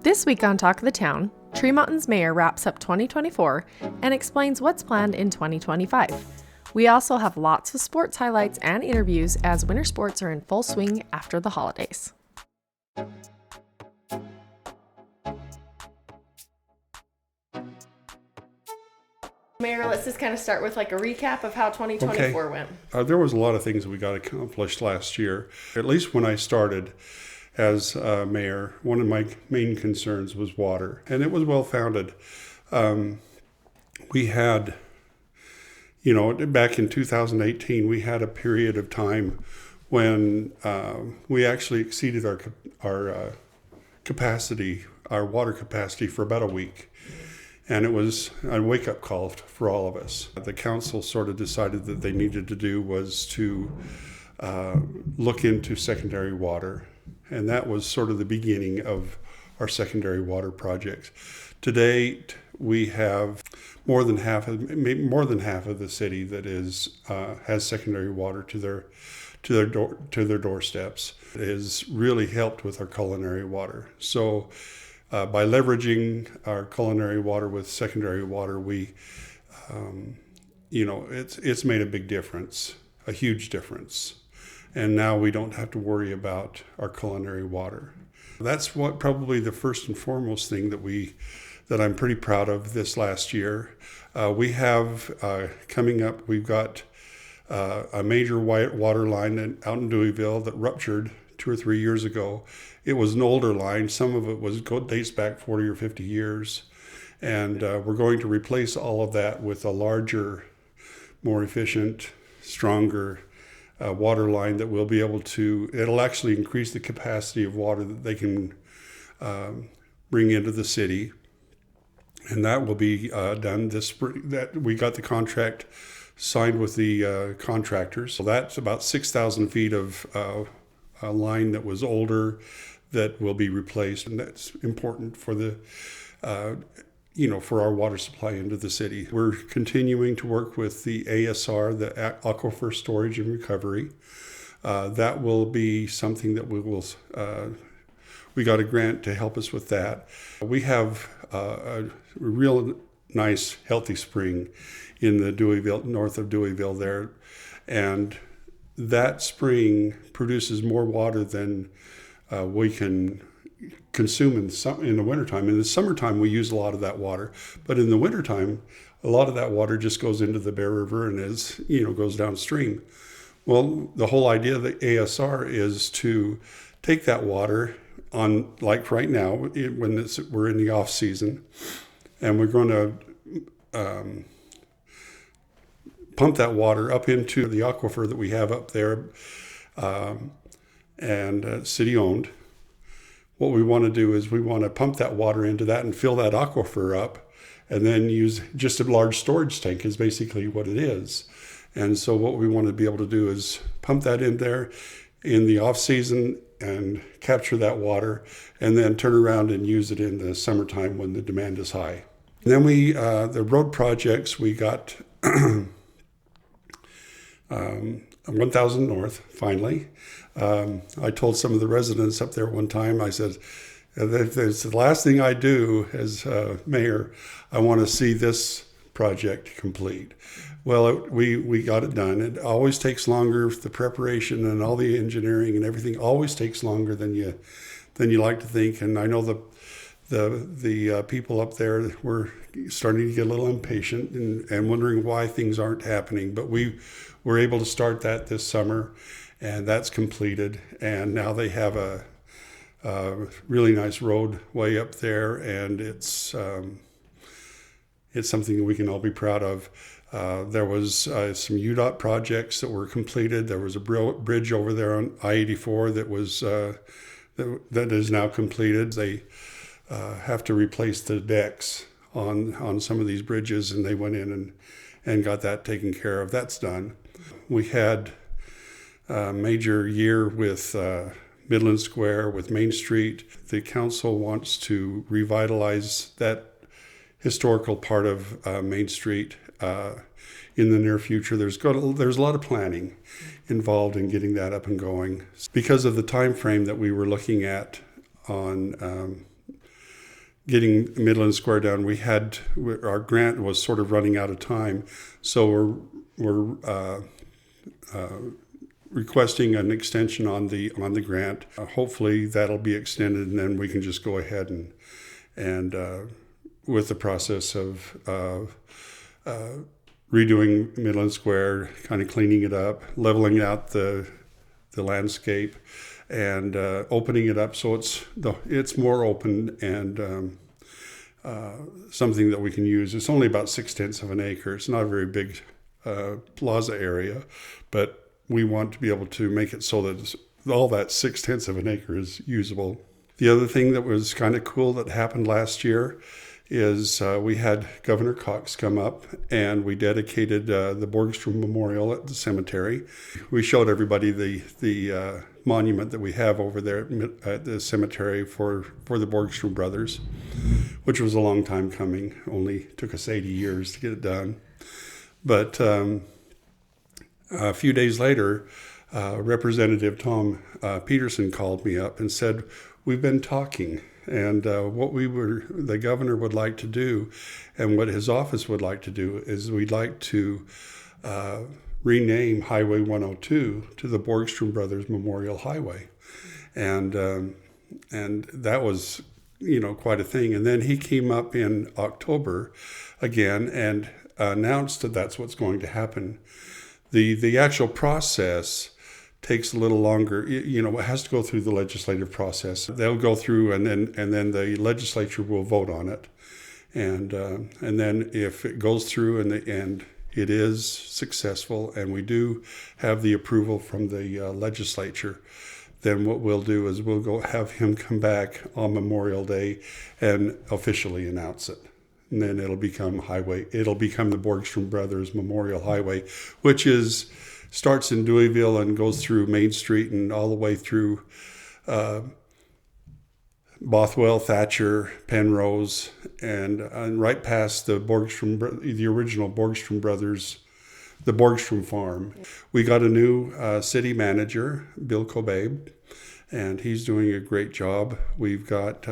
This week on Talk of the Town, Tremonton's mayor wraps up 2024 and explains what's planned in 2025. We also have lots of sports highlights and interviews as winter sports are in full swing after the holidays. Mayor, let's just kind of start with like a recap of how 2024 went. There was a lot of things that we got accomplished last year. At least when I started as mayor, one of my main concerns was water, and it was well-founded. We had, back in 2018, we had a period of time when we actually exceeded our capacity, our water capacity for about a week. And it was a wake-up call for all of us. The council sort of decided that they needed to do was to look into secondary water. And that was sort of the beginning of our secondary water projects. To date, we have more than half of the city that has secondary water to their doorsteps. It has really helped with our culinary water. So by leveraging our culinary water with secondary water, it's made a big difference, a huge difference. And now we don't have to worry about our culinary water. That's probably the first and foremost thing that I'm pretty proud of this last year. We have coming up, we've got a major water line out in Deweyville that ruptured 2 or 3 years ago. It was an older line. Some of it dates back 40 or 50 years. And we're going to replace all of that with a larger, more efficient, stronger water line that will be able to, it'll actually increase the capacity of water that they can bring into the city. And that will be done this spring. That we got the contract signed with the contractors. So that's about 6,000 feet of a line that was older that will be replaced, and that's important for for our water supply into the city. We're continuing to work with the ASR, the Aquifer Storage and Recovery. That will be something that we got a grant to help us with that. We have a real nice, healthy spring in the Deweyville, north of Deweyville there, and that spring produces more water than we can consume in the wintertime. In the summertime, we use a lot of that water, but in the wintertime, a lot of that water just goes into the Bear River and goes downstream. Well, the whole idea of the ASR is to take that water on, like right now, when we're in the off season, and we're going to pump that water up into the aquifer that we have up there, and city-owned. What we want to do is we want to pump that water into that and fill that aquifer up, and then use just a large storage tank is basically what it is. And so what we want to be able to do is pump that in there in the off-season and capture that water, and then turn around and use it in the summertime when the demand is high. And then the road projects, we got 1000 North, finally. I told some of the residents up there one time, I said, if it's the last thing I do as mayor, I want to see this project complete. Well, we got it done. It always takes longer. The preparation and all the engineering and everything always takes longer than you like to think. And I know the people up there were starting to get a little impatient and wondering why things aren't happening. But we were able to start that this summer, and that's completed. And now they have a really nice roadway up there, and it's something we can all be proud of. There was some UDOT projects that were completed. There was a bridge over there on I-84 that is now completed. They have to replace the decks on some of these bridges, and they went in and got that taken care of. That's done. We had a major year with Midland Square, with Main Street. The council wants to revitalize that historical part of Main Street in the near future. There's a lot of planning involved in getting that up and going. Because of the time frame that we were looking at on getting Midland Square done, our grant was sort of running out of time, so we're requesting an extension on the grant. Hopefully that'll be extended, and then we can just go ahead and with the process of redoing Midland Square, kind of cleaning it up, leveling out the landscape, and opening it up so it's more open and something that we can use. It's only about 0.6 of an acre. It's not a very big plaza area, but we want to be able to make it so that all that 0.6 of an acre is usable. The other thing that was kind of cool that happened last year is we had Governor Cox come up, and we dedicated the Borgstrom Memorial at the cemetery. We showed everybody the monument that we have over there at the cemetery for the Borgstrom brothers, which was a long time coming. Only took us 80 years to get it done. But a few days later, Representative Tom Peterson called me up and said, "We've been talking, and what the governor would like to do, and what his office would like to do, is we'd like to rename Highway 102 to the Borgstrom Brothers Memorial Highway," and that was quite a thing. And then he came up in October again and announced that that's what's going to happen. The actual process takes a little longer. It has to go through the legislative process. They'll go through, and then the legislature will vote on it, and then if it goes through and it is successful, and we do have the approval from the legislature, then what we'll do is we'll go have him come back on Memorial Day and officially announce it. And then it'll become the Borgstrom Brothers Memorial Highway, which starts in Deweyville and goes through Main Street and all the way through Bothwell, Thatcher, Penrose, and right past the original Borgstrom Brothers, the Borgstrom Farm. We got a new city manager, Bill Kobabe, and he's doing a great job. We've got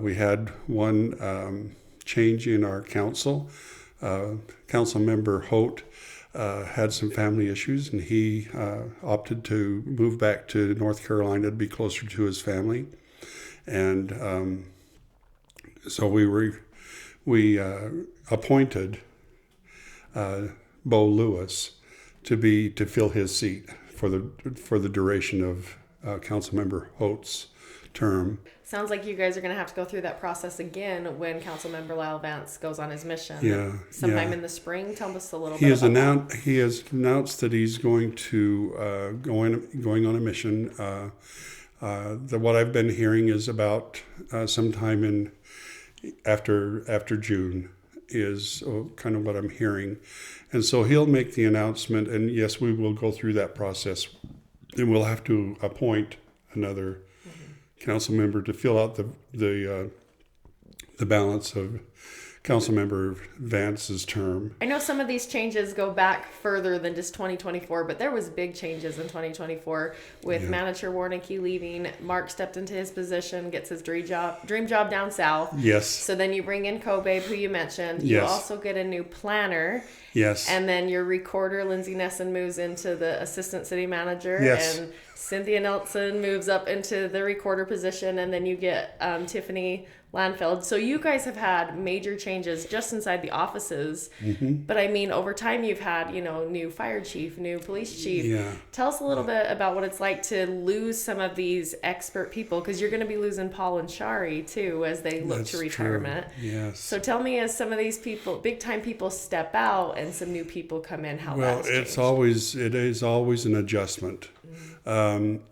we had one change in our council. Council member Holt had some family issues, and he opted to move back to North Carolina to be closer to his family. And so we appointed Bo Lewis to fill his seat for the duration of Councilmember Holt's term. Sounds like you guys are going to have to go through that process again when Councilmember Lyle Vance goes on his mission. Sometime in the spring. Tell us a little bit about that. He has announced that he's going to going on a mission. What I've been hearing is about sometime after June is kind of what I'm hearing. And so he'll make the announcement, and yes, we will go through that process, and we'll have to appoint another council member to fill out the balance of Councilmember Vance's term. I know some of these changes go back further than just 2024, but there was big changes in 2024 with Manager Warnicki leaving. Mark stepped into his position, gets his dream job down south. Yes. So then you bring in Kobabe, who you mentioned. Yes. You also get a new planner. Yes. And then your recorder, Lindsay Nesson, moves into the assistant city manager. Yes. And Cynthia Nelson moves up into the recorder position, and then you get Tiffany Landfeld. So you guys have had major changes just inside the offices. Mm-hmm. But I mean, over time you've had, new fire chief, new police chief. Yeah. Tell us a little bit about what it's like to lose some of these expert people, because you're going to be losing Paul and Shari too as they look to retirement. True. Yes. So tell me, as some of these people, big time people, step out and some new people come in, how that's changed. It is always an adjustment. When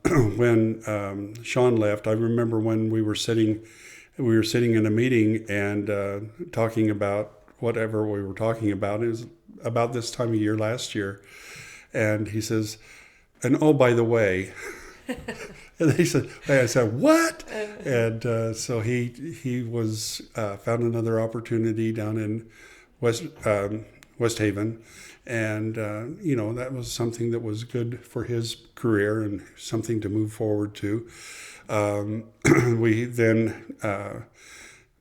Sean left, I remember when we were sitting in a meeting and talking about whatever we were talking about. It was about this time of year last year. And he says, and oh, by the way, and I said, what? And so he was found another opportunity down in West Haven. And, that was something that was good for his career and something to move forward to.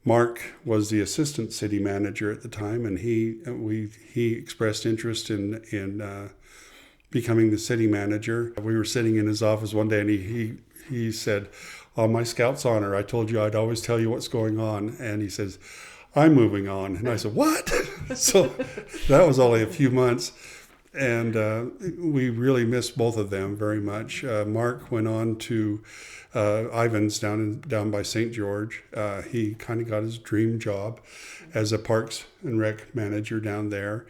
Mark was the assistant city manager at the time, and he expressed interest in becoming the city manager. We were sitting in his office one day, and he said, "On my scout's honor, I told you I'd always tell you what's going on." And he says, "I'm moving on." And I said, "What?" So that was only a few months. And we really missed both of them very much. Mark went on to Ivan's down by St. George. He kind of got his dream job as a Parks and Rec manager down there.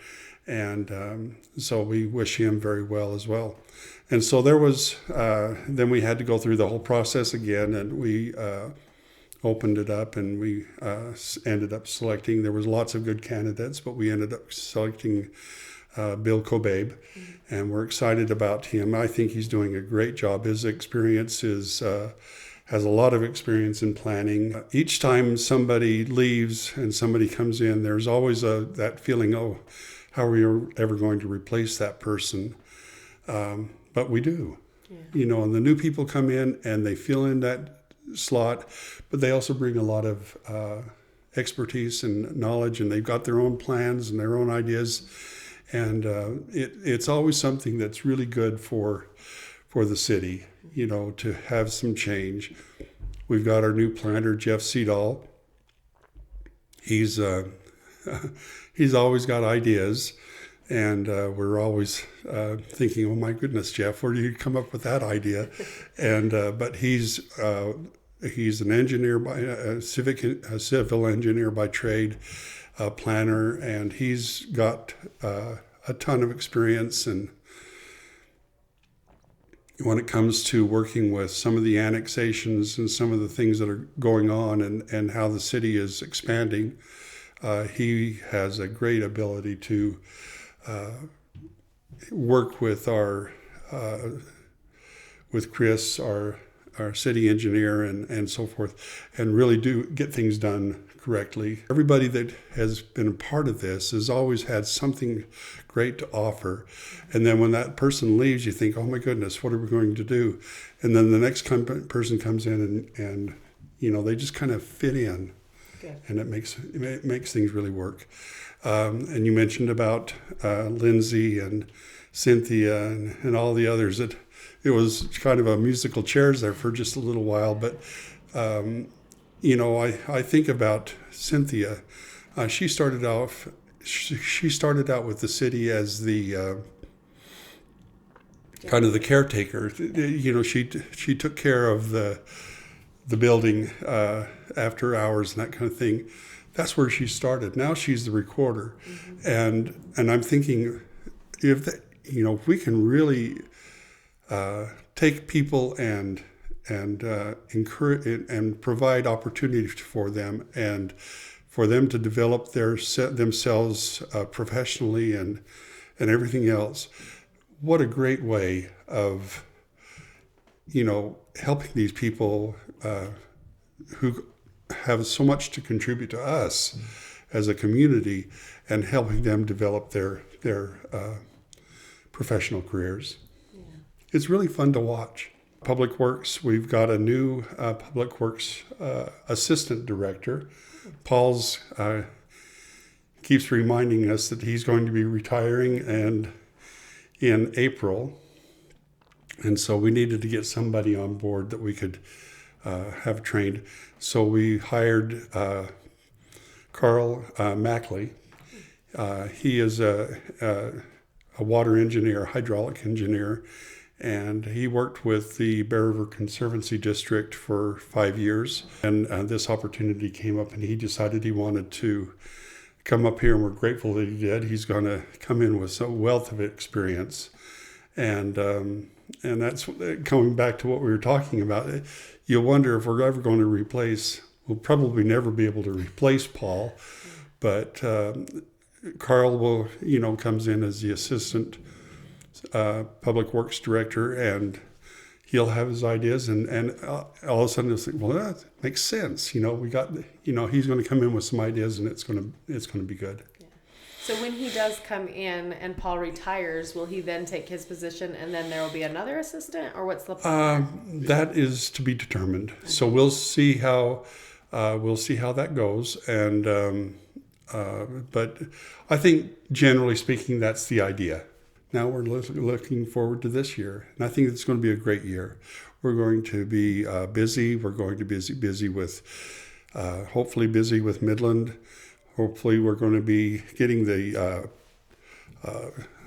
And so we wish him very well as well. And so there was, then we had to go through the whole process again, and we opened it up, and we ended up selecting. There was lots of good candidates, but we ended up selecting Bill Kobabe, and we're excited about him. I think he's doing a great job. His experience has a lot of experience in planning. Each time somebody leaves and somebody comes in, there's always that feeling, oh, how are we ever going to replace that person? But we do. Yeah. And the new people come in and they fill in that slot, but they also bring a lot of expertise and knowledge, and they've got their own plans and their own ideas. And it's always something that's really good for the city, to have some change. We've got our new planner, Jeff Seedall. He's always got ideas, and we're always thinking, oh my goodness, Jeff, where do you come up with that idea? And but he's an engineer a civil engineer by trade. Planner, and he's got a ton of experience. And when it comes to working with some of the annexations and some of the things that are going on and how the city is expanding, he has a great ability to work with with Chris, our city engineer, and so forth, and really do get things done correctly. Everybody that has been a part of this has always had something great to offer. And then when that person leaves, you think, oh my goodness, what are we going to do? And then the next person comes in and they just kind of fit in. Good. And it makes things really work. And you mentioned about Lindsay and Cynthia and all the others. It was kind of a musical chairs there for just a little while, but I think about Cynthia. She started out with the city as the kind of the caretaker. She took care of the building after hours and that kind of thing. That's where she started. Now she's the recorder, and I'm thinking if we can really take people and encourage and provide opportunities for them, and for them to develop themselves professionally and everything else. What a great way of helping these people who have so much to contribute to us as a community, and helping them develop their professional careers. Yeah. It's really fun to watch. Public Works, we've got a new Public Works assistant director. Paul's keeps reminding us that he's going to be retiring and in April. And so we needed to get somebody on board that we could have trained. So we hired Carl Mackley. He is a water engineer, hydraulic engineer, and he worked with the Bear River Conservancy District for 5 years. And this opportunity came up, and he decided he wanted to come up here, and we're grateful that he did. He's going to come in with a wealth of experience. And that's going back to what we were talking about. You wonder if we're ever going to replace, we'll probably never be able to replace Paul, but Carl will, comes in as the assistant Public Works director, and he'll have his ideas, and all of a sudden it's like, well, that makes sense. We got, he's going to come in with some ideas, and it's going to be good. So when he does come in and Paul retires, will he then take his position and then there will be another assistant, or what's the plan? That is to be determined. So we'll see how that goes. And but I think generally speaking, that's the idea. Now we're looking forward to this year, and I think it's going to be a great year. We're going to be busy. We're going to be busy with, hopefully busy with Midland. Hopefully we're going to be getting the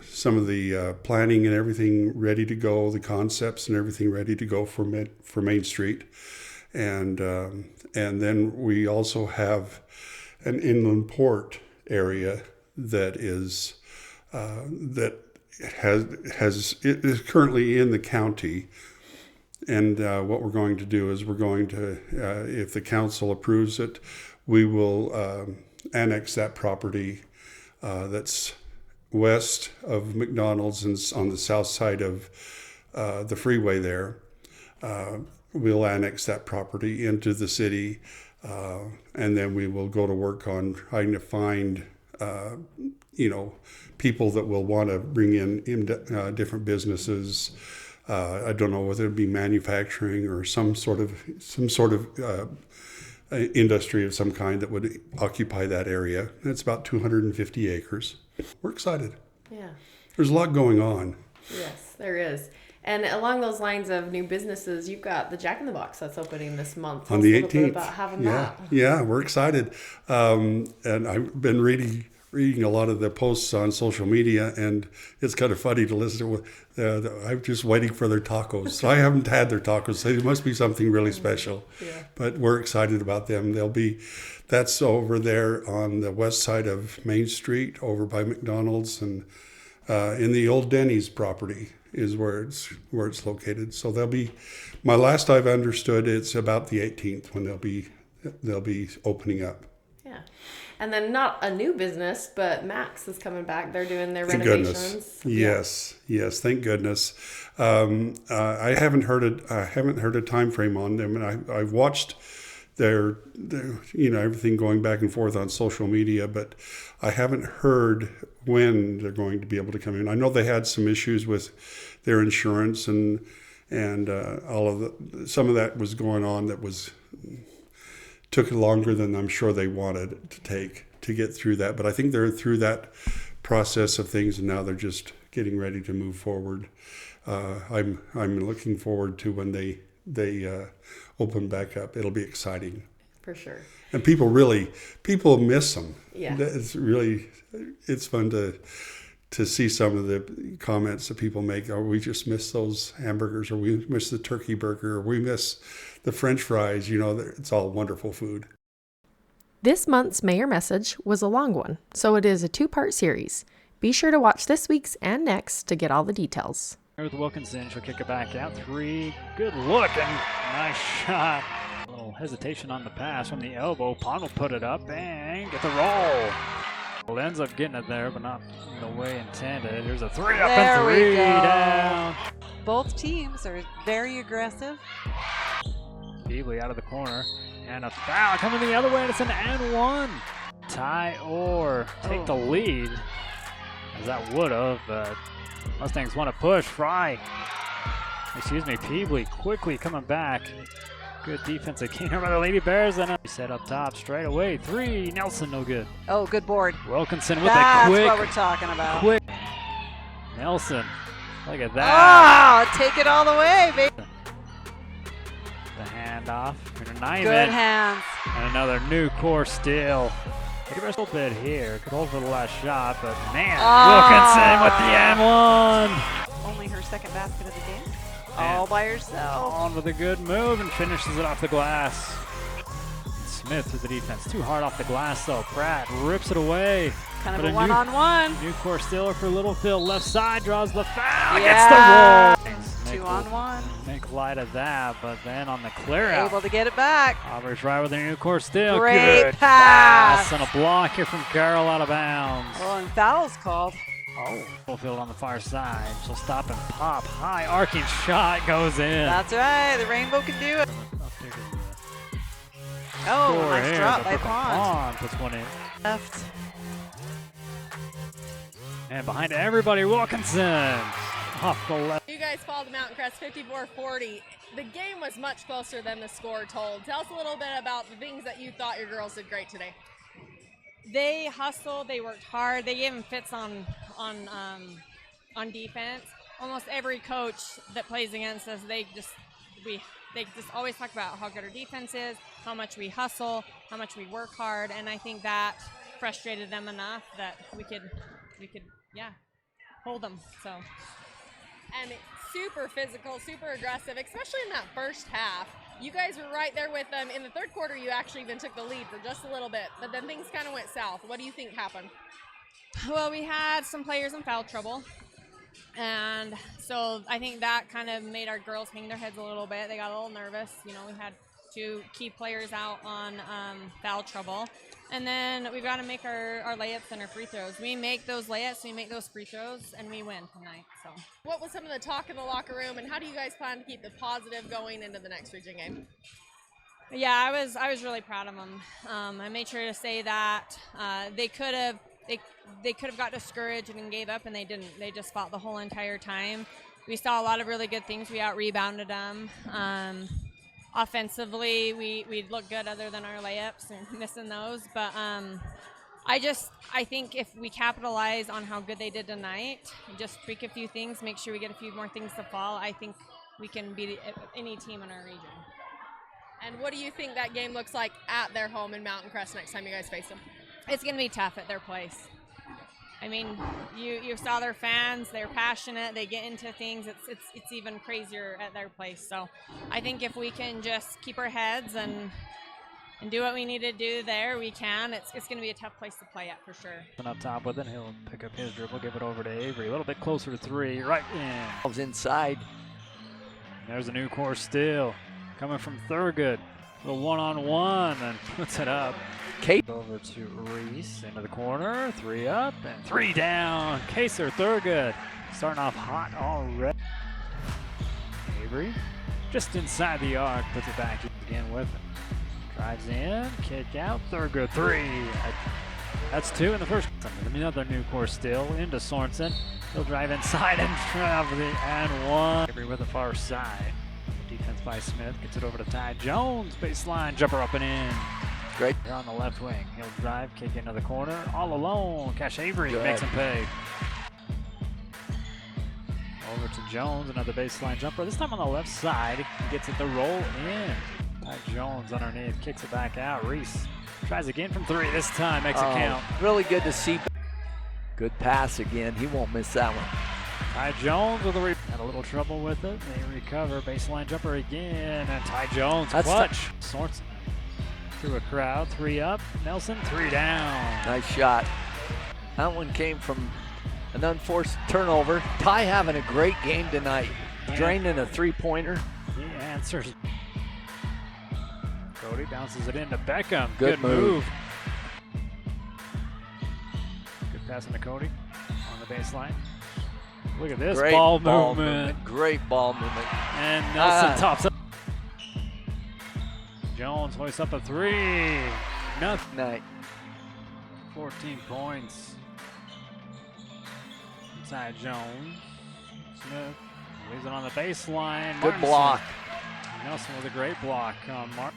some of the planning and everything ready to go, the concepts and everything ready to go for Main Street, and then we also have an inland port area that is it is currently in the county. And what we're going to do is we're going to, if the council approves it, we will annex that property that's west of McDonald's and on the south side of the freeway there. We'll annex that property into the city, and then we will go to work on trying to find, people that will want to bring in different businesses. I don't know whether it be manufacturing or some sort of industry of some kind that would occupy that area. It's about 250 acres. We're excited. Yeah. There's a lot going on. Yes, there is. And along those lines of new businesses, you've got the Jack in the Box that's opening this month. On the 18th. Tell us a little bit about having that. Yeah, we're excited. And I've been reading a lot of the posts on social media, and it's kind of funny to listen to. I'm just waiting for their tacos. So I haven't had their tacos, so it must be something really special. Yeah. But we're excited about them. That's over there on the west side of Main Street, over by McDonald's, and in the old Denny's property is where it's located. So they'll be, my last I've understood, it's about the 18th when they'll be opening up. Yeah. And then not a new business, but Max is coming back. They're doing their Thank renovations. Goodness. Yes. Thank goodness. I haven't heard a time frame on them, and I've watched their everything going back and forth on social media, but I haven't heard when they're going to be able to come in. I know they had some issues with their insurance and some of that was going on that took longer than I'm sure they wanted it to take to get through that. But I think they're through that process of things, and now they're just getting ready to move forward. I'm looking forward to when they open back up. It'll be exciting. For sure. And people miss them. Yeah. It's fun to see some of the comments that people make. Oh, we just miss those hamburgers, or we miss the turkey burger, or we miss the French fries. It's all wonderful food. This month's Mayor Message was a long one, so it is a 2-part series. Be sure to watch this week's and next to get all the details. With Wilkinson, she'll kick it back out. 3, good look, and nice shot. A little hesitation on the pass from the elbow. Pond will put it up and get the roll. Well, ends up getting it there, but not in the way intended. Here's a 3 up there and 3 we go. down. Both teams are very aggressive. Beasley out of the corner, and a foul coming the other way, and it's an and 1. Tie or take the lead, as that would have, but Mustangs want to push. Peebley quickly coming back. Good defense again by the Lady Bears, and a set up top straight away. 3, Nelson, no good. Oh, good board. Wilkinson with That's a quick. what we're talking about. Quick. Nelson, look at that. Oh, take it all the way, baby. The handoff. Nyman. Good hands. And another new course steal. Take a little bit here. Good hold for the last shot, but man, Wilkinson with the and 1. Only her second basket of the game. All by herself. On with a good move and finishes it off the glass. Smith with the defense. Too hard off the glass though. Pratt rips it away. Kind of a one-on-one. New course stealer for Littlefield. Left side draws the foul. Yeah. Gets the roll. 2-on-1. Make light of that, but then on the clear out. Able to get it back. Auburn's right with a new course steal. Great Good pass. And a block here from Carroll out of bounds. Oh, and foul's called. Oh, Littlefield on the far side. She'll stop and pop. High arcing shot goes in. That's right. The Rainbow can do it. Oh, nice drop by Pond. Pond puts one in. Left. And behind everybody, Wilkinson off the left. You guys fall to Mountain Crest 54-40. The game was much closer than the score told. Tell us a little bit about the things that you thought your girls did great today. They hustled, they worked hard, they gave them fits on defense. Almost every coach that plays against us, they just always talk about how good our defense is, how much we hustle, how much we work hard, and I think that frustrated them enough that we could hold them. So. And super physical, super aggressive, especially in that first half. You guys were right there with them. In the third quarter, you actually even took the lead for just a little bit, but then things kind of went south. What do you think happened? Well, we had some players in foul trouble, and so I think that kind of made our girls hang their heads a little bit. They got a little nervous. You know, we had 2 key players out on foul trouble. And then we've got to make our layups and our free throws. We make those layups, we make those free throws, and we win tonight. So, what was some of the talk in the locker room, and how do you guys plan to keep the positive going into the next region game? Yeah, I was really proud of them. I made sure to say that they could have got discouraged and gave up, and they didn't. They just fought the whole entire time. We saw a lot of really good things. We out-rebounded them. Offensively, we look good other than our layups and missing those. But I think if we capitalize on how good they did tonight, just tweak a few things, make sure we get a few more things to fall, I think we can beat any team in our region. And what do you think that game looks like at their home in Mountain Crest next time you guys face them? It's going to be tough at their place. I mean, you saw their fans, they're passionate, they get into things. It's even crazier at their place. So I think if we can just keep our heads and do what we need to do there, we can. It's going to be a tough place to play at for sure. And up top with it, he'll pick up his dribble, give it over to Avery. A little bit closer to 3, right in. Inside. There's a new course still coming from Thurgood. A one-on-one and puts it up. Kate over to Reese into the corner, 3 up and 3 down. Kaser Thurgood starting off hot already. Avery just inside the arc, puts it back again with it. Drives in, kick out, Thurgood 3. That's 2 in the first. Another new course still into Sorensen. He'll drive inside and travel and 1. Avery with the far side. Defense by Smith, gets it over to Ty Jones. Baseline jumper up and in. Great. Here on the left wing. He'll drive, kick into the corner. All alone. Cash Avery Good. makes him pay. Over to Jones. Another baseline jumper. This time on the left side. He gets it to roll in. Ty Jones underneath. Kicks it back out. Reese tries again from 3. This time makes it count. Really good to see. Good pass again. He won't miss that one. Ty Jones with had a little trouble with it. They recover. Baseline jumper again. And Ty Jones clutch. Sorensen through a crowd. 3 up. Nelson 3 down. Nice shot. That one came from an unforced turnover. Ty having a great game tonight. Draining a 3-pointer. He answers. Cody bounces it into Beckham. Good move. Good pass into Cody on the baseline. Look at this Great ball movement. Great ball movement. And Nelson tops up. Jones hoists up a 3. Nothing. Night. 14 points. Inside Jones. Smith leaves it on the baseline. Good Martinson. block. Nelson with a great block on Mark.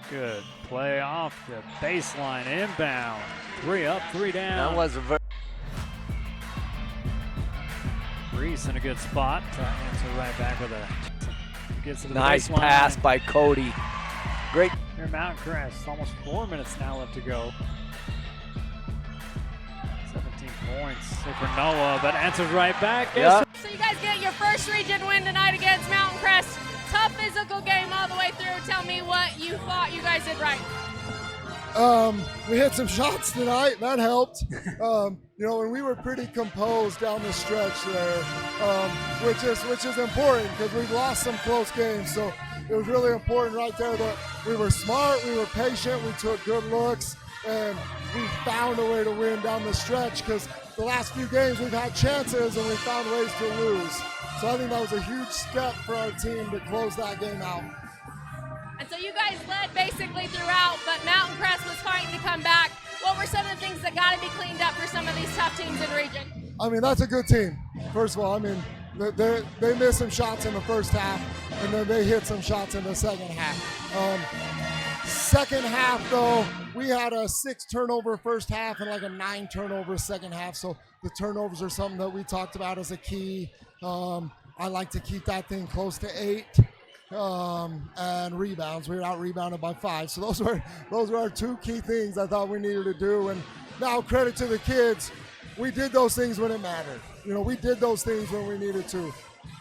Good play off the baseline inbound. 3 up, 3 down. That was a very. Reese in a good spot. Answer right back with a. Gets to the Nice baseline. pass by Cody. Great. Here, Mountain Crest. Almost 4 minutes now left to go. 17 points. For Noah, but answers right back. Yep. So you guys get your first region win tonight against Mountain Crest. Tough physical game all the way through. Tell me what you thought you guys did right. We hit some shots tonight. That helped. And we were pretty composed down the stretch there, which is important because we've lost some close games. So it was really important right there that we were smart, we were patient, we took good looks, and we found a way to win down the stretch because the last few games we've had chances and we found ways to lose. So I think that was a huge step for our team to close that game out. And so you guys led basically throughout, but Mountain Crest was fighting to come back. What were some of the things that got to be cleaned up for some of these tough teams in region? I mean, that's a good team. First of all, I mean, they missed some shots in the first half, and then they hit some shots in the second half. Second half, though, we had a 6 turnover first half and like a 9 turnover second half. So the turnovers are something that we talked about as a key. I like to keep that thing close to 8. And rebounds. We were out rebounded by 5. So those were our 2 key things I thought we needed to do. And now credit to the kids. We did those things when it mattered. You know, we did those things when we needed to.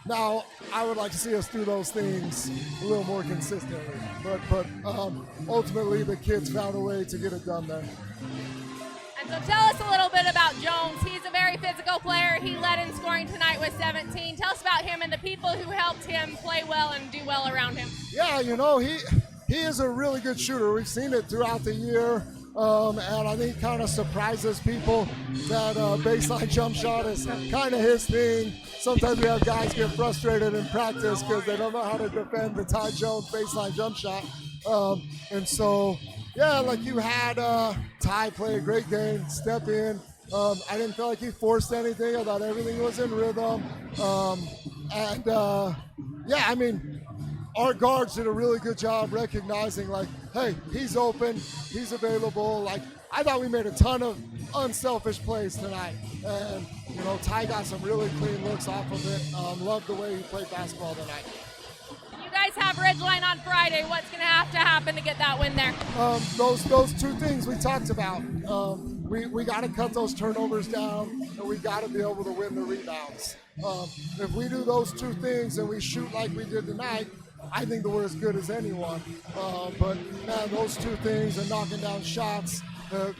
Now, I would like to see us do those things a little more consistently. But ultimately, the kids found a way to get it done there. And so tell us a little bit about Jones. He's a very physical player. He led in scoring tonight with 17. Tell us about him and the people who helped him play well and do well around him. Yeah, you know, he is a really good shooter. We've seen it throughout the year. And I think kind of surprises people that baseline jump shot is kind of his thing. Sometimes we have guys get frustrated in practice because they don't know how to defend the Ty Jones baseline jump shot. And so, yeah, like you had Ty play a great game, step in. I didn't feel like he forced anything. I thought everything was in rhythm. Yeah, I mean, our guards did a really good job recognizing, like, hey, he's open, he's available. Like, I thought we made a ton of unselfish plays tonight. And, you know, Ty got some really clean looks off of it. Loved the way he played basketball tonight. You guys have Ridgeline on Friday. What's going to have to happen to get that win there? Those 2 things we talked about. We got to cut those turnovers down, and we got to be able to win the rebounds. If we do those 2 things and we shoot like we did tonight, I think that we're as good as anyone. But man, those 2 things and knocking down shots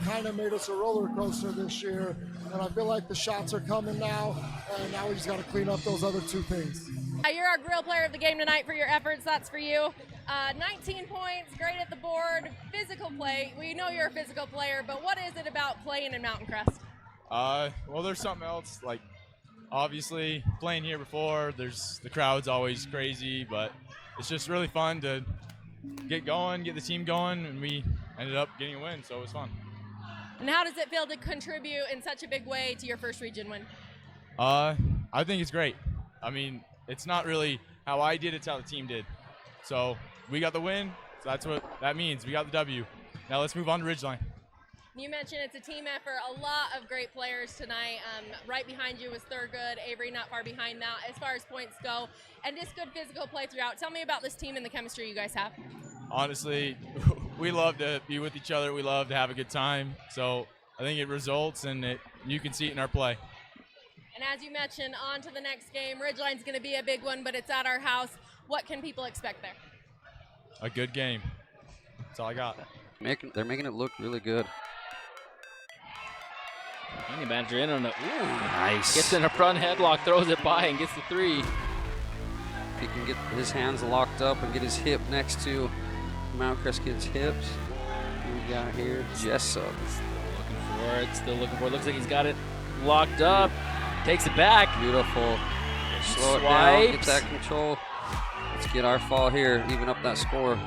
kind of made us a roller coaster this year. And I feel like the shots are coming now, and now we just got to clean up those other 2 things. You're our grill player of the game tonight for your efforts. That's for you. 19 points, great at the board, physical play. We know you're a physical player, but what is it about playing in Mountain Crest? Well, there's something else. Like, obviously, playing here before, the crowd's always crazy, but it's just really fun to get going, get the team going, and we ended up getting a win, so it was fun. And how does it feel to contribute in such a big way to your first region win? I think it's great. I mean, it's not really how I did, it's how the team did. So we got the win, so that's what that means. We got the W. Now let's move on to Ridgeline. You mentioned it's a team effort, a lot of great players tonight. Right behind you was Thurgood, Avery not far behind that as far as points go, and just good physical play throughout. Tell me about this team and the chemistry you guys have. Honestly, we love to be with each other. We love to have a good time. So I think it results, and you can see it in our play. And as you mentioned, on to the next game. Ridgeline's going to be a big one, but it's at our house. What can people expect there? A good game. That's all I got. They're making it look really good. Any manager in on it. Ooh, nice. Gets in a front headlock, throws it by, and gets the 3. If he can get his hands locked up and get his hip next to Mount Crest kid's hips. What we got here? Jessup. Still looking for it. Looks like he's got it locked up. Takes it back. Beautiful. Slow it down. Get that control. Let's get our fall here. Even up that score.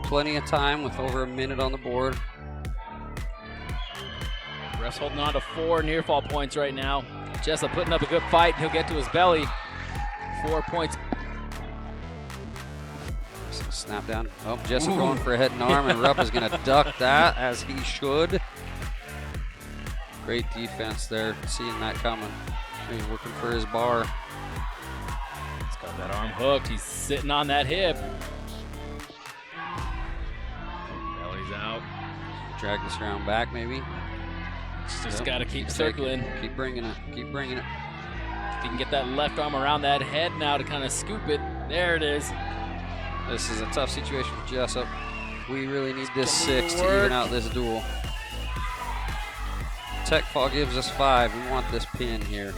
Plenty of time with over a minute on the board. Refs holding on to 4 near fall points right now. Jessup putting up a good fight. He'll get to his belly. 4 points. Snap down. Oh, Jessup going for a head and arm, and Rupp is going to duck that as he should. Great defense there, seeing that coming. He's working for his bar. He's got that arm hooked. He's sitting on that hip. Belly's out. Drag this around back, maybe. Just got to keep circling. Keep bringing it. Keep bringing it. If he can get that left arm around that head now to kind of scoop it. There it is. This is a tough situation for Jessup. We really need this 6 to even out this duel. Tech fall gives us 5. We want this pin here.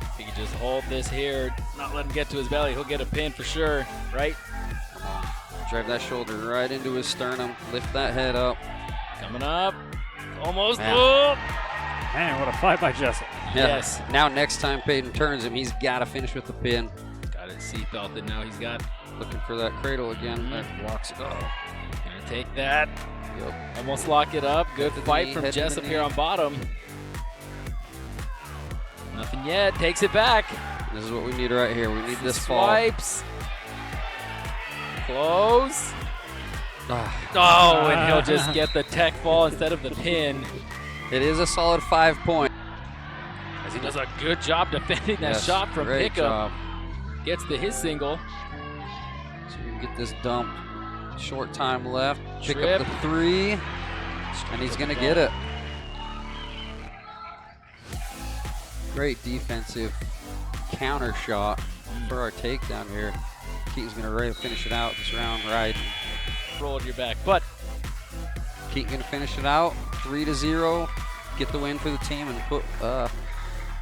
If he can just hold this here, not let him get to his belly, he'll get a pin for sure, right? Drive that shoulder right into his sternum. Lift that head up. Coming up. Almost. Man. Oh! Man, what a fight by Jessup. Yeah. Yes. Now next time Peyton turns him, he's got to finish with the pin. Got it seatbelted now. He's got. Looking for that cradle again. That blocks it. Oh. Gonna Take that. Yep. Almost lock it up. Good Head to the fight knee, from head to the Jessup knee. here on bottom. Nothing yet. Takes it back. This is what we need right here. We need this fall. Swipes. Close. Ah, Oh, and he'll just get the tech fall instead of the pin. it is a solid 5 point. As he does a good job defending that Yes, shot from great pickup. job. Gets to his single. So we can get this dump. Short time left. Pick Trip. up the 3, and he's going to get it. Great defensive counter shot for our takedown here. Keaton's going to finish it out this round right. Rolled your back. But Keaton going to finish it out. 3-0. Get the win for the team and put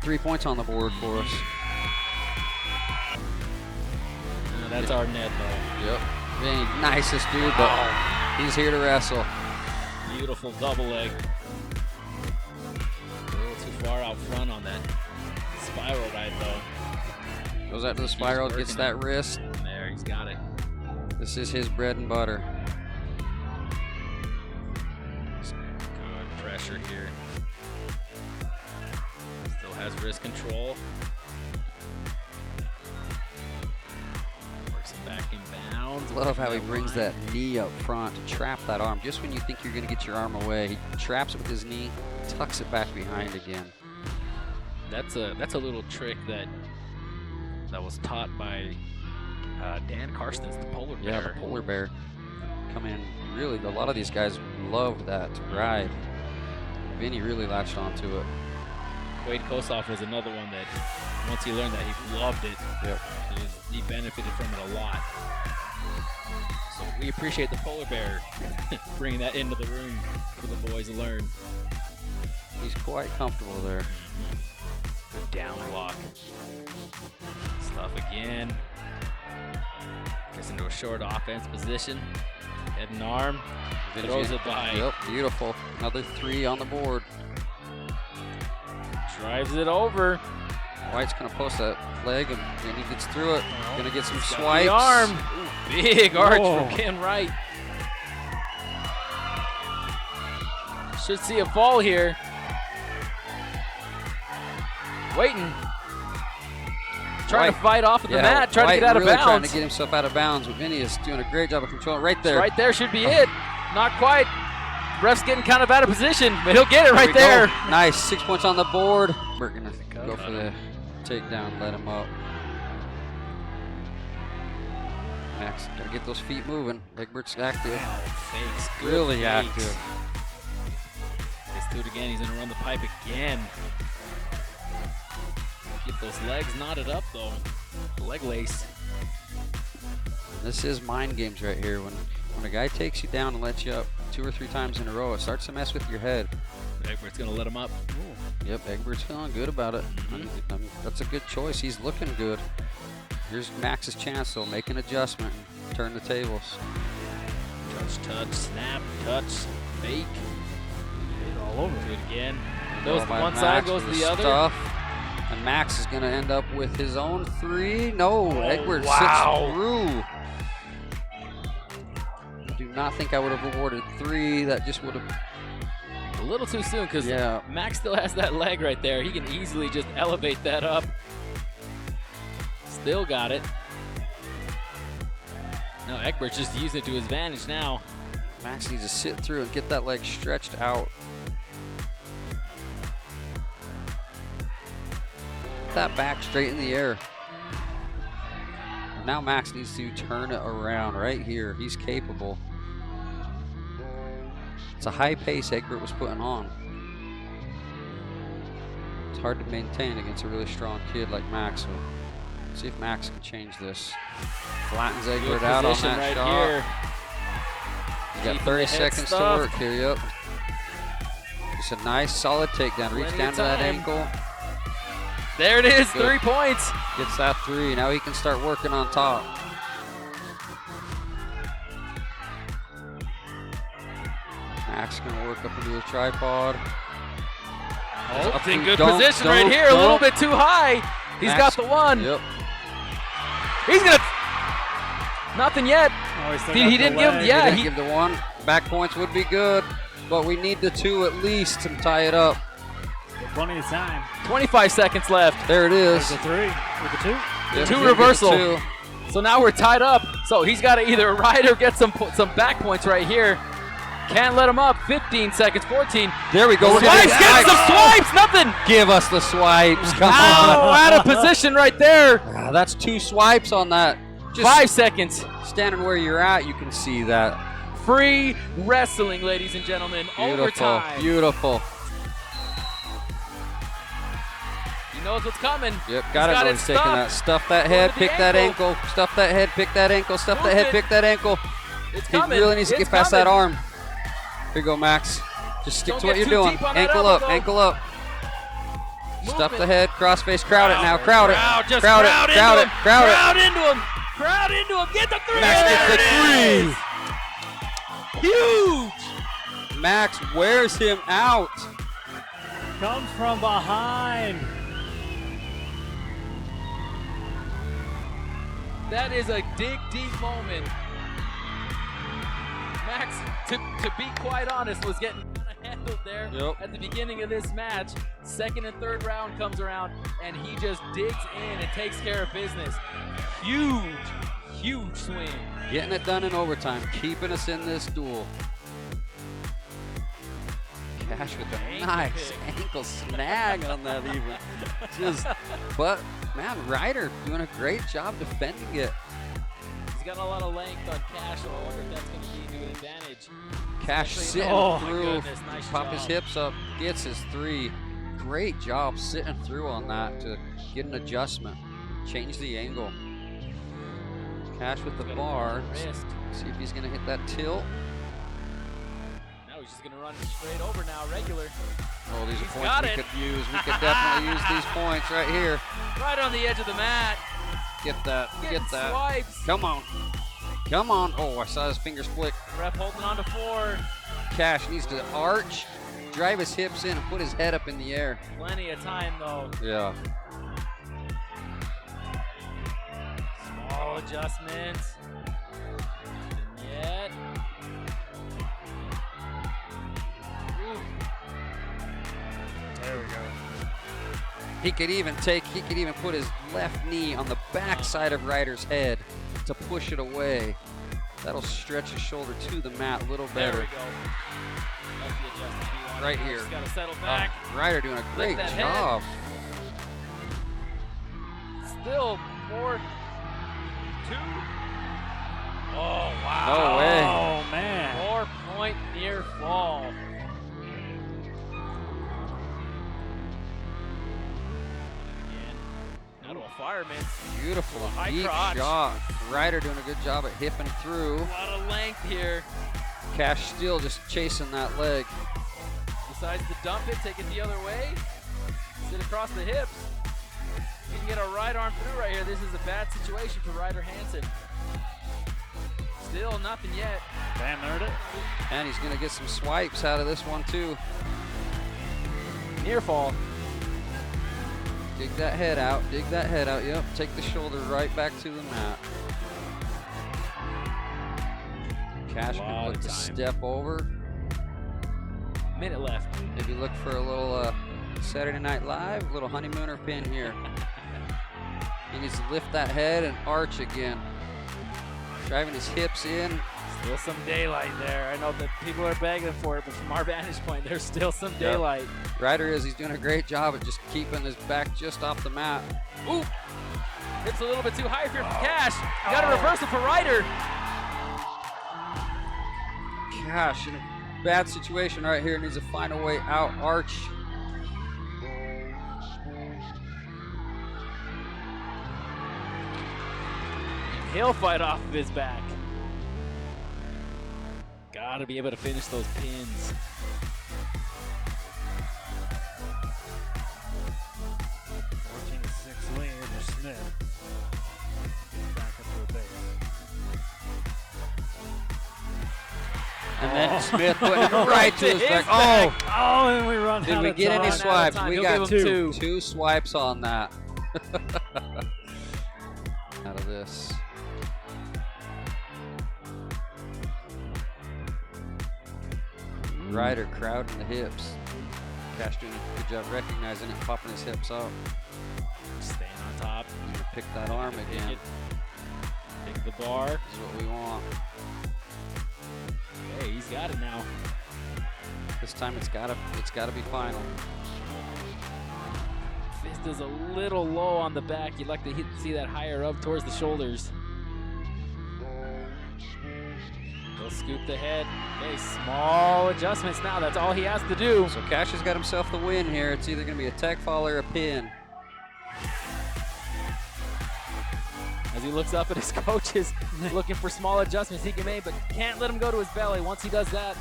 3 points on the board for us. that's our net, though. Yep. Vinny, nicest dude, but he's here to wrestle. Beautiful double leg. A little too far out front on that spiral ride, though. Goes out to the spiral, gets that wrist. There, he's got it. This is his bread and butter. Good pressure here. Still has wrist control. Works it back inbounds. Love how he brings that knee up front to trap that arm. Just when you think you're going to get your arm away, he traps it with his knee, tucks it back behind again. That's a little trick that was taught by Dan Karstens, the polar bear. Yeah, the polar bear. Come in, really, a lot of these guys love that ride. Vinny really latched onto it. Wade Kosoff was another one that once he learned that, he loved it. Yep. He benefited from it a lot. So we appreciate the polar bear bringing that into the room for the boys to learn. He's quite comfortable there. Good down block. Stuff again. Gets into a short offense position. Head and arm. Throws it by. Yep, beautiful. Another 3 on the board. Drives it over. White's going to post that leg, and he gets through it. Going to get some Got swipes. the arm. Ooh, big arch from Ken Wright. Should see a fall here. Waiting. Trying to fight off of the mat, trying to get out of really bounds. trying to get himself out of bounds, but Vinny is doing a great job of controlling right there. Right there should be it. Not quite. Ref's getting kind of out of position, but he'll get it right there. Nice, 6 points on the board. We're gonna go for the takedown, let him up. Max, gotta get those feet moving. Egbert's active. Fakes, good Really fakes. active. Let's do it again. He's gonna run the pipe again. Get those legs knotted up though. Leg lace. This is mind games right here. When a guy takes you down and lets you up 2 or 3 times in a row, it starts to mess with your head. Egbert's gonna let him up. Ooh. Yep, Egbert's feeling good about it. That's a good choice. He's looking good. Here's Max's chance though. Make an adjustment and turn the tables. Touch, snap, touch, fake. All over. Do it again. Goes to one side, goes to the other. Stuff. And Max is going to end up with his own 3. No, Egbert wow. sits through. I do not think I would have awarded 3. That just would have... A little too soon because Max still has that leg right there. He can easily just elevate that up. Still got it. No, Egbert's just using it to his advantage now. Max needs to sit through and get that leg stretched out. That back straight in the air. Now Max needs to turn it around right here. He's capable. It's a high pace Egbert was putting on. It's hard to maintain against a really strong kid like Max. So see if Max can change this. Flattens Egbert out on that right shot. Here. He's got 30 seconds to work here. Yep. It's a nice solid takedown. Reach down to that ankle. There it is, Good. 3 points. Gets that 3. Now he can start working on top. Max gonna work up into his tripod. Oh, in good position right here. A little bit too high. He's got the 1. Yep. He's gonna. Nothing yet. Oh, He didn't give. Yeah, he didn't give the 1. Back points would be good, but we need the 2 at least to tie it up. Still plenty of time. 25 seconds left. There it is. There's a 3 with the 2. Yep, Two he'll get the reversal. 2. So now we're tied up. So he's got to either ride or get some back points right here. Can't let him up. 15 seconds, 14. There we go. Swipes, get some swipes, nothing. Give us the swipes. Come Ow, on. out of position right there. That's 2 swipes on that. Just 5 seconds. standing where you're at, you can see that. Free wrestling, ladies and gentlemen. Beautiful, Overtime. beautiful. He knows what's coming. Yep, got it. He's taking that. Stuff that head, to the pick that ankle. Stuff that head, pick that ankle. Stuff that head, pick that ankle. It's He coming. really needs to It's get past that coming. arm. Here you go, Max. Just stick Don't to what get you're too doing. deep on that Ankle elbow, up, though. ankle up. Stuff Movement. the head, crossface, crowd it now, crowd it. Just Crowd it, crowd crowd into it, him. crowd it. Crowd into him. Crowd into him. Get the 3. Max There gets it is. Huge. Max wears him out. Comes from behind. That is a dig deep moment. Max, to be quite honest, was getting kind of handled there at the beginning of this match. Second and third round comes around, and he just digs in and takes care of business. Huge, huge swing. Getting it done in overtime, keeping us in this duel. Cash with a nice ankle snag on that even. But man, Ryder doing a great job defending it. He's got a lot of length on Cash, so I wonder if that's going to be to an advantage. Cash Especially- sitting oh, my through, goodness, nice pop his job. hips up, gets his 3. Great job sitting through on that to get an adjustment, change the angle. Cash with the bar. Wrist. See if he's gonna hit that tilt. Now he's just going to run straight over now, regular. Oh, these are He's points got we it. could use. We could definitely use these points right here. Right on the edge of the mat. Get that, Getting get that. swipes. Come on. Come on. Oh, I saw his fingers flick. Ref holding on to 4. Cash needs to arch, drive his hips in, and put his head up in the air. Plenty of time, though. Yeah. Small adjustments. Yet. There we go. He could even put his left knee on the back side of Ryder's head to push it away. That'll stretch his shoulder to the mat a little There better. we go. That's the adjustment he wanted. Right Now here. Just got to settle back. Ryder doing a great that head. job. Still 4-2. Oh, wow. No way. Oh, man. 4-point near fall. Again, now to a fireman. Beautiful, High deep crotch. shot. Ryder doing a good job at hipping through. A lot of length here. Cash still just chasing that leg. Decides to dump it, take it the other way. Sit across the hips. He can get a right arm through right here. This is a bad situation for Ryder Hansen. Still nothing yet. Van earned it. And he's gonna get some swipes out of this one too. Near fall. Dig that head out, dig that head out. Yep, take the shoulder right back to the mat. Cash Lot can look of to time. step over. Minute left. Maybe look for a little Saturday Night Live, little honeymooner pin here. He needs to lift that head and arch again. Driving his hips in. Still some daylight there. I know that people are begging for it, but from our vantage point, there's still some daylight. Ryder he's doing a great job at just keeping his back just off the mat. Ooh! Hips a little bit too high here for Cash. Got a reversal for Ryder. Cash in a bad situation right here, needs to find a way out, arch. He'll fight off of his back. Gotta be able to finish those pins. Lead for Smith. Back up to the base. And then Smith putting it right to his back. Oh! Oh, and we run Did out we of get time. any swipes? time. We He'll got give him two swipes on that. Out of this. Ryder crowding the hips. Cash doing a good job recognizing it, popping his hips out. Staying on top. He's gonna pick that arm again. Pick the bar. This is what we want. Hey, he's got it now. This time it's gotta be final. Fist is a little low on the back. You'd like to see that higher up towards the shoulders. He'll scoop the head. Okay, small adjustments now. That's all he has to do. So Cash has got himself the win here. It's either going to be a tech fall or a pin. As he looks up at his coaches, looking for small adjustments he can make, but can't let him go to his belly. Once he does that,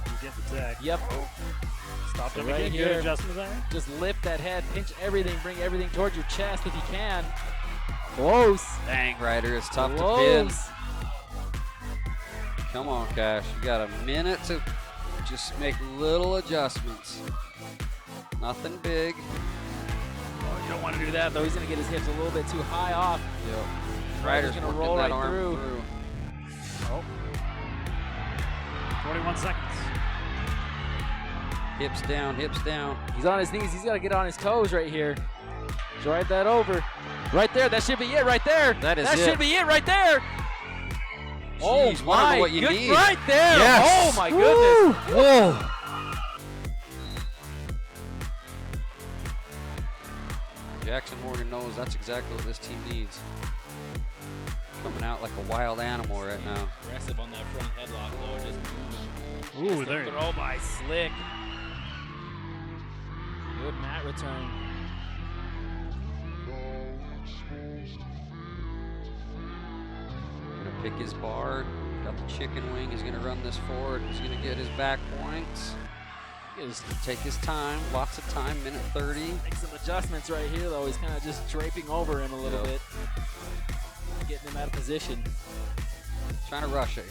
You get the tag. yep. Stop him Right again. here. Good adjustment there. Just lift that head, pinch everything, bring everything towards your chest if you can. Close. Dang, Ryder, it's tough to pin. Close. Come on, Cash. You got a minute to just make little adjustments. Nothing big. Oh, you don't want to do that, though. He's going to get his hips a little bit too high off. Yep. Ryder's Ryder's gonna working roll that right arm through. Oh. 21 seconds. Hips down, hips down. He's on his knees. He's got to get on his toes right here. Drive that over. Right there. That should be it right there. That is That it. should be it right there. Oh Jeez, wonder my, what you good, need. right there. Yes. Oh my goodness. Whoa. Jackson Morgan knows that's exactly what this team needs. Coming out like a wild animal right now. Aggressive on that front headlock, though. Just moving. Ooh, there you Throw by Slick. Good mat return. Gonna pick his bar. Got the chicken wing. He's gonna run this forward. He's gonna get his back points. Just take his time. Lots of time. Minute 30. Make some adjustments right here, though. He's kind of just draping over him a little bit. Getting him out of position. Trying to rush it.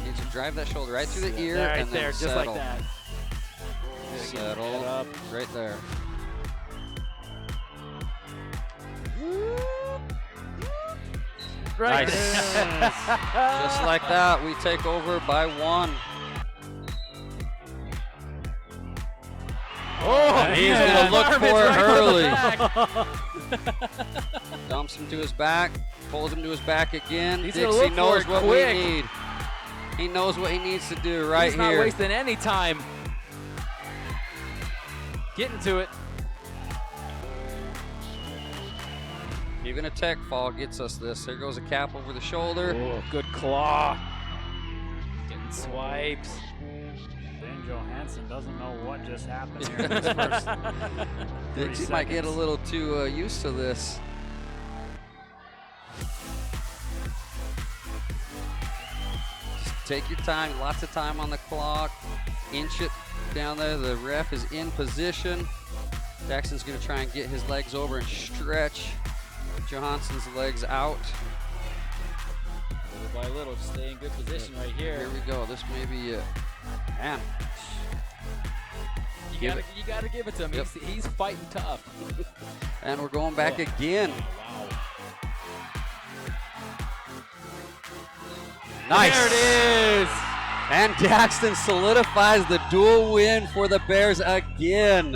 He needs to drive that shoulder right through the ear Right and there, then just settle. like that. Settle up. right there. Right. Nice. Just like that, we take over by 1. Oh, He's yeah. gonna look Arm for is it right early. Dumps him to his back, pulls him to his back again. He's gonna Dixie look for knows it what quick. we need. He knows what he needs to do right He's not here. wasting any time. Getting to it. Even a tech fall gets us this. There goes a cap over the shoulder. Oh, good claw. Getting swipes. Dan Johansson doesn't know what just happened here in this first 30 Dixie might get a seconds. little too used to this. Just take your time, lots of time on the clock. Inch it down there. The ref is in position. Jackson's going to try and get his legs over and stretch Johansson's legs out. Little by little, just stay in good position right here. Here we go. This may be it. Man. You gotta give it to him. Yep. He's fighting tough. And we're going back again. Wow. Nice. There it is. And Daxton solidifies the dual win for the Bears again.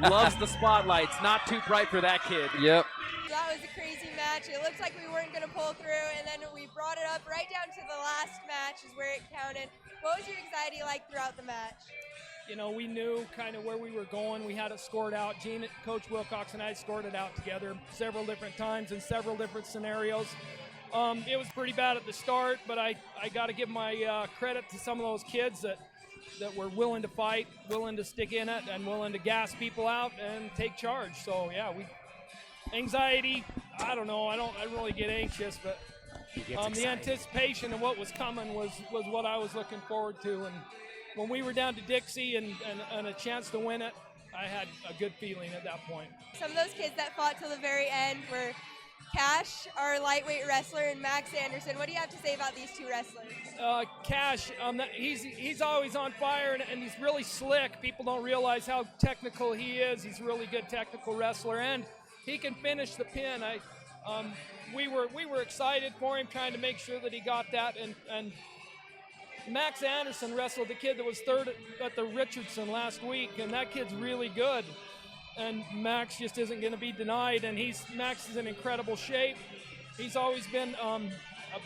Loves the spotlights. Not too bright for that kid. Yep. That was a crazy match. It looked like we weren't going to pull through, and then we brought it up right down to the last match is where it counted. What was your anxiety like throughout the match? You know, we knew kind of where we were going. We had it scored out. Coach Wilcox and I scored it out together several different times in several different scenarios. It was pretty bad at the start, but I got to give my credit to some of those kids that were willing to fight, willing to stick in it, and willing to gas people out and take charge. So, yeah, anxiety, I don't know. I don't really get anxious, but the anticipation of what was coming was what I was looking forward to. And when we were down to Dixie and a chance to win it, I had a good feeling at that point. Some of those kids that fought till the very end were Cash, our lightweight wrestler, and Max Anderson. What do you have to say about these two wrestlers? Cash, he's always on fire, and he's really slick. People don't realize how technical he is. He's a really good technical wrestler, and he can finish the pin. We were excited for him, trying to make sure that he got that, and Max Anderson wrestled the kid that was third at the Richardson last week, and that kid's really good. And Max just isn't going to be denied, and Max is in incredible shape. He's always been a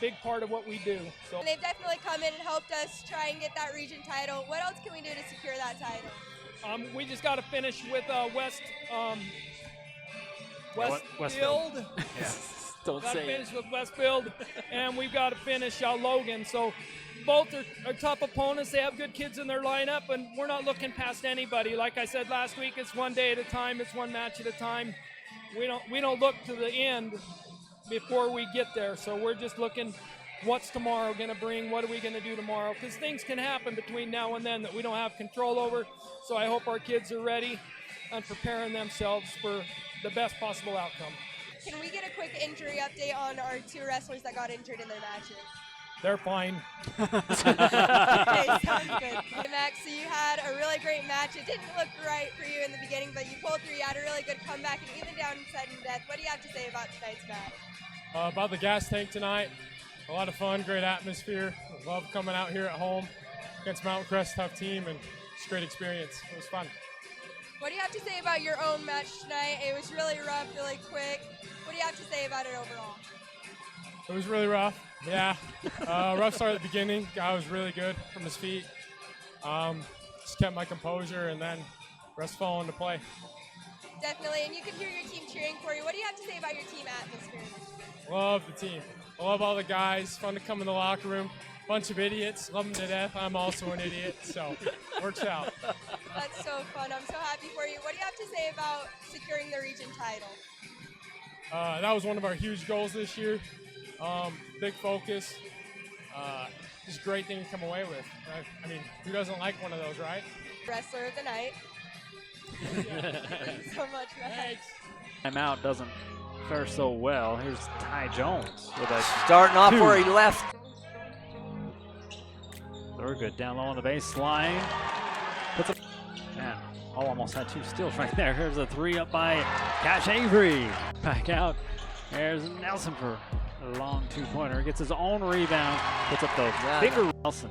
big part of what we do. So They've definitely come in and helped us try and get that region title. What else can we do to secure that title? We just got to finish with Westfield. Yeah. Don't Got to say finish it. with Westfield, and we've got to finish Logan. So both are tough opponents. They have good kids in their lineup, and we're not looking past anybody. Like I said last week, it's one day at a time. It's one match at a time. We don't look to the end before we get there. So we're just looking, what's tomorrow going to bring? What are we going to do tomorrow? Because things can happen between now and then that we don't have control over. So I hope our kids are ready and preparing themselves for the best possible outcome. Can we get a quick injury update on our 2 wrestlers that got injured in their matches? They're fine. Okay, sounds good. Hey, Max, so you had a really great match. It didn't look right for you in the beginning, but you pulled through. You had a really good comeback and even down to sudden death. What do you have to say about tonight's match? About the gas tank tonight, a lot of fun, great atmosphere. Love coming out here at home against Mountain Crest, tough team, and it's a great experience. It was fun. What do you have to say about your own match tonight? It was really rough, really quick. What do you have to say about it overall? It was really rough, yeah. Rough start at the beginning. Guy was really good from his feet. Just kept my composure, and then rest fell into play. Definitely, and you can hear your team cheering for you. What do you have to say about your team atmosphere? Love the team. I love all the guys. Fun to come in the locker room. Bunch of idiots. Love them to death. I'm also an idiot, so works out. That's so fun. I'm so happy for you. What do you have to say about securing the region title? That was one of our huge goals this year. Big focus. Just a great thing to come away with. I mean, who doesn't like one of those, right? Wrestler of the night. Thank you so much, Max. Timeout doesn't fare so well. Here's Ty Jones with a Starting off 2. where he left. They're good down low on the baseline. Puts it. Man, almost had 2 steals right there. Here's a 3 up by Cash Avery. Back out. There's Nelson for a long 2-pointer. Gets his own rebound. Puts up the finger. Nelson.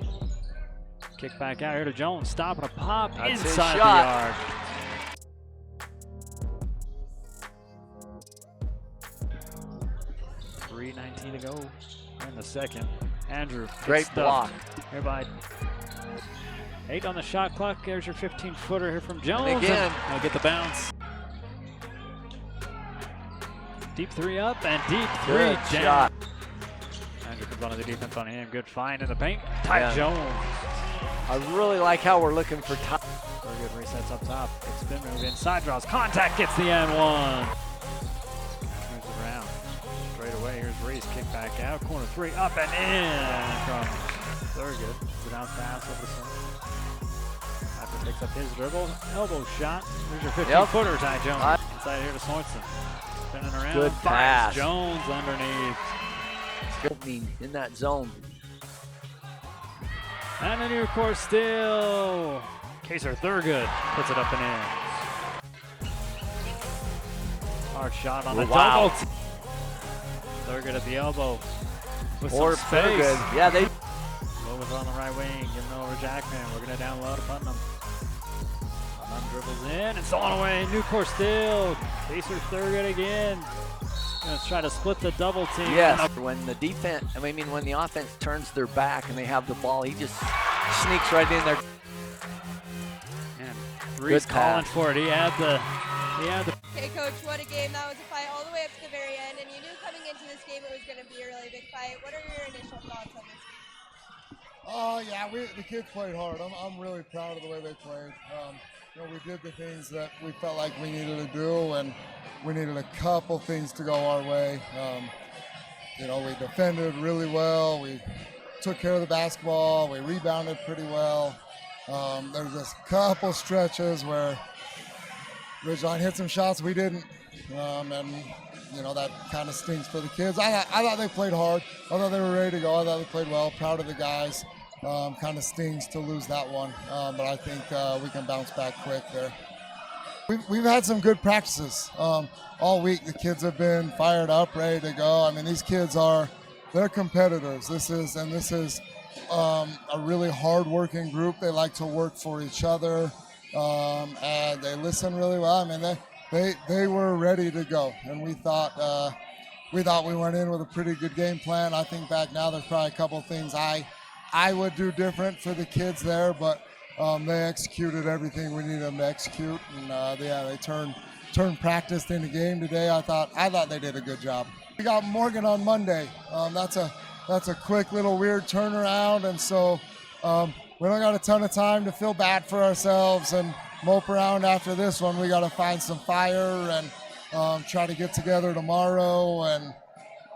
Kick back out here to Jones. Stop and a pop That's inside his the shot. yard. .3:19 to go in the second. Andrew. Great block. Here by 8 on the shot clock. There's your 15-footer here from Jones. And again. He'll get the bounce. Deep 3 up and deep 3 Good down. shot. Andrew comes onto the defense on him. Good find in the paint. Ty Yeah. Jones. I really like how we're looking for time. Very good resets up top. Good spin move inside, draws contact, gets the N1. Moves it around. Straight away, here's Reese, kick back out. Corner 3, up and in from very good. It's a bounce pass over the center. After picks up his dribble, elbow shot. Here's your 15-footer, Ty Jones. Inside here to Sorensen. Spinning around. Good finds pass. Jones underneath. Opening in that zone. And a new course still. Kaser Thurgood puts it up and in. Hard shot on the Wow. double. Thurgood at the elbow. With Or some space. Thurgood. Yeah, they. Lowens on the right wing, giving over Jackman. We're going to down low to Putnam. Putnam dribbles in and stolen away. New course still. Kaser Thurgood again. Going to try to split the double team. Yes. When the defense, when the offense turns their back and they have the ball, he just sneaks right in there. And Reese calling for it. He had the. Okay, Coach, what a game. That was a fight all the way up to the very end, and you knew coming into this game it was going to be a really big fight. What are your initial thoughts on this game? Oh, yeah, the kids played hard. I'm really proud of the way they played. We did the things that we felt like we needed to do, and we needed a couple things to go our way. We defended really well. We took care of the basketball. We rebounded pretty well. There's just a couple stretches where Ridgeline hit some shots we didn't, and that kind of stinks for the kids. I thought they played hard. I thought they were ready to go. I thought they played well. Proud of the guys. Kind of stings to lose that one, but I think we can bounce back quick there. We've had some good practices all week. The kids have been fired up, ready to go. These kids they're competitors. This is a really hard-working group. They like to work for each other, and they listen really well. I mean, they were ready to go, and we thought we went in with a pretty good game plan. I think back now, there's probably a couple things I would do different for the kids there, but they executed everything we needed them to execute, and they turned practice into game today. I thought they did a good job. We got Morgan on Monday. That's a quick little weird turnaround, and so we don't got a ton of time to feel bad for ourselves and mope around after this one. We got to find some fire and try to get together tomorrow and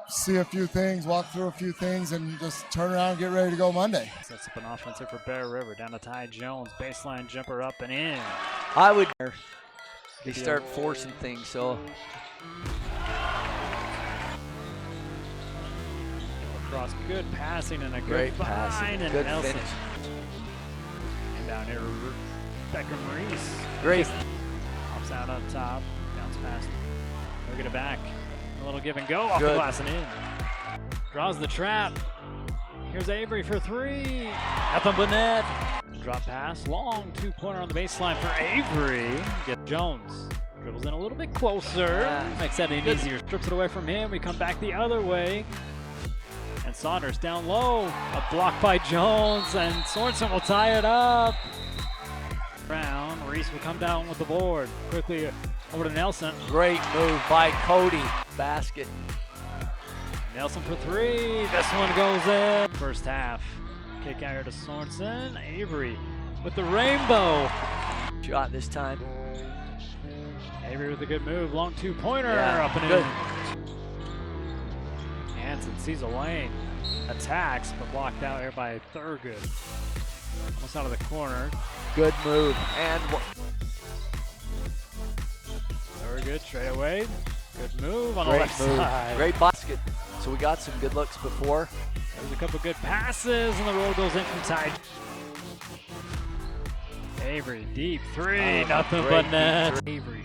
see a few things, walk through a few things, and just turn around and get ready to go Monday. Sets up an offense here for Bear River. Down to Ty Jones. Baseline jumper up and in. I would. They start forcing things, so. Across, good passing and a Great good passing, find, and good Nelson. finish. And down here, Rebecca Maurice. Great. Pops out up top, bounce pass. They'll get it back. A little give and go off the glass and in. Draws the trap. Here's Avery for three. Nothing but net. Drop pass, long 2-pointer on the baseline for Avery. Get Jones. Dribbles in a little bit closer. Makes that an easier. Strips it away from him. We come back the other way. And Saunders down low. A block by Jones, and Sorensen will tie it up. Brown. Reese will come down with the board. Quickly over to Nelson. Great move by Cody. Basket. Nelson for three. This one goes in. First half. Kick out here to Sorensen. Avery with the rainbow. Shot this time. Avery with a good move. Long 2-pointer. Up and good. in. Hansen sees a lane. Attacks, but blocked out here by Thurgood. Almost out of the corner. Good move. And Thurgood straight away. Good move on the great left move. side. Great basket. So we got some good looks before. There's a couple good passes, and the roll goes in from Ty. Avery, deep three, nothing but net. Avery,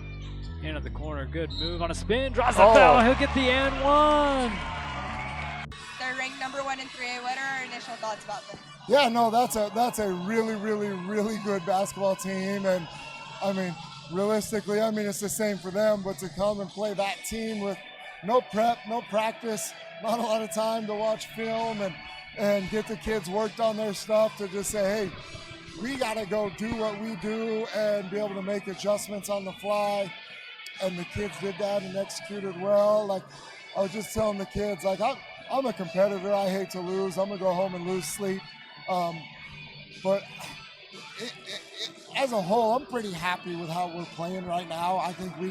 in at the corner, good move on a spin, draws the foul, he'll get the and one. They're ranked number 1 in 3A. What are our initial thoughts about them? Yeah, no, that's a really, really, really good basketball team, and I mean, realistically, I mean, it's the same for them, but to come and play that team with no prep, no practice, not a lot of time to watch film and get the kids worked on their stuff, to just say, hey, we got to go do what we do and be able to make adjustments on the fly. And the kids did that and executed well. Like, I was just telling the kids, like, I'm a competitor. I hate to lose. I'm going to go home and lose sleep. But as a whole, I'm pretty happy with how we're playing right now. I think we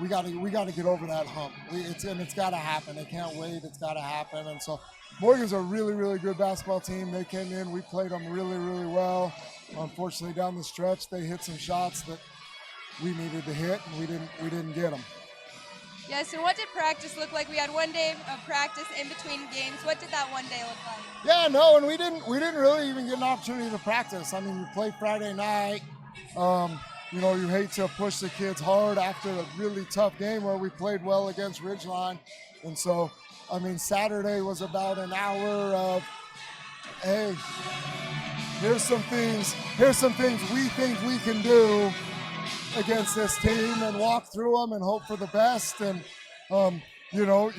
got to get over that hump. It's got to happen. It can't wait. It's got to happen. And so Morgan's a really, really good basketball team. They came in. We played them really, really well. Unfortunately, down the stretch, they hit some shots that we needed to hit, and we didn't get them. Yes, and what did practice look like? We had 1 day of practice in between games. What did that 1 day look like? Yeah, no, and we didn't really even get an opportunity to practice. I mean, we played Friday night. You know, you hate to push the kids hard after a really tough game where we played well against Ridgeline. And so, I mean, Saturday was about an hour of, hey, here's some things we think we can do against this team, and walk through them and hope for the best. And you know,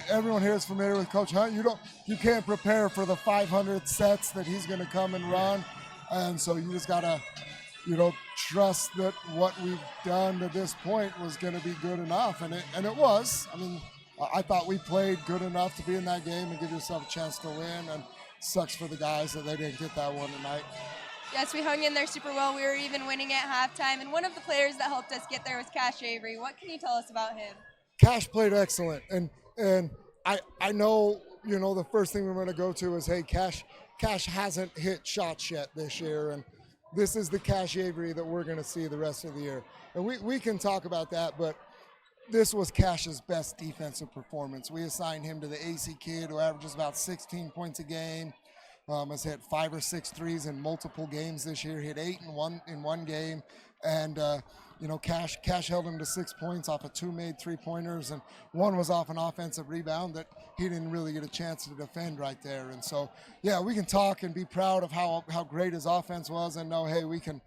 everyone here is familiar with Coach Hunt. You can't prepare for the 500 sets that he's going to come and run, and so you just gotta, you know, trust that what we've done to this point was going to be good enough, and it was. I mean, I thought we played good enough to be in that game and give yourself a chance to win, and sucks for the guys that they didn't get that one tonight. Yes, we hung in there super well. We were even winning at halftime, and one of the players that helped us get there was Cash Avery. What can you tell us about him? Cash played excellent, and I know, you know, the first thing we're going to go to is, hey, Cash hasn't hit shots yet this year, and this is the Cash Avery that we're going to see the rest of the year. And we can talk about that, but this was Cash's best defensive performance. We assigned him to the AC kid, who averages about 16 points a game. Has hit 5 or 6 threes in multiple games this year. Hit 8 in one game, and Cash held him to 6 points off of 2 made 3-pointers, and 1 was off an offensive rebound that he didn't really get a chance to defend right there. And so, yeah, we can talk and be proud of how great his offense was, and know, hey, we can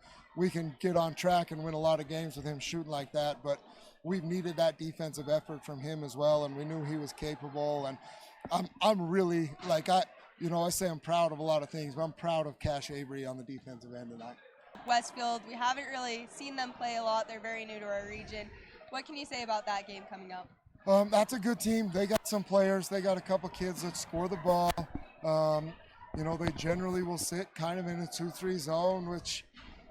get on track and win a lot of games with him shooting like that. But we've needed that defensive effort from him as well, and we knew he was capable. And I'm really, I say I'm proud of a lot of things, but I'm proud of Cash Avery on the defensive end tonight. Westfield, we haven't really seen them play a lot. They're very new to our region. What can you say about that game coming up? That's a good team. They got some players. They got a couple kids that score the ball. They generally will sit kind of in a 2-3 zone, which,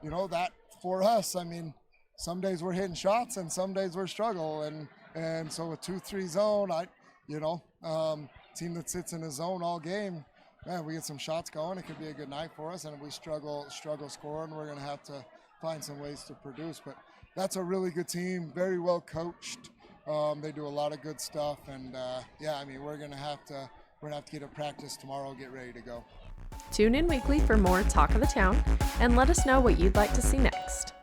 that for us, some days we're hitting shots and some days we're struggling. And so a 2-3 zone, team that sits in a zone all game, man, we get some shots going. It could be a good night for us. And if we struggle scoring, we're going to have to find some ways to produce. But that's a really good team, very well coached. They do a lot of good stuff. And, we're going to have to get a practice tomorrow, get ready to go. Tune in weekly for more Talk of the Town, and let us know what you'd like to see next.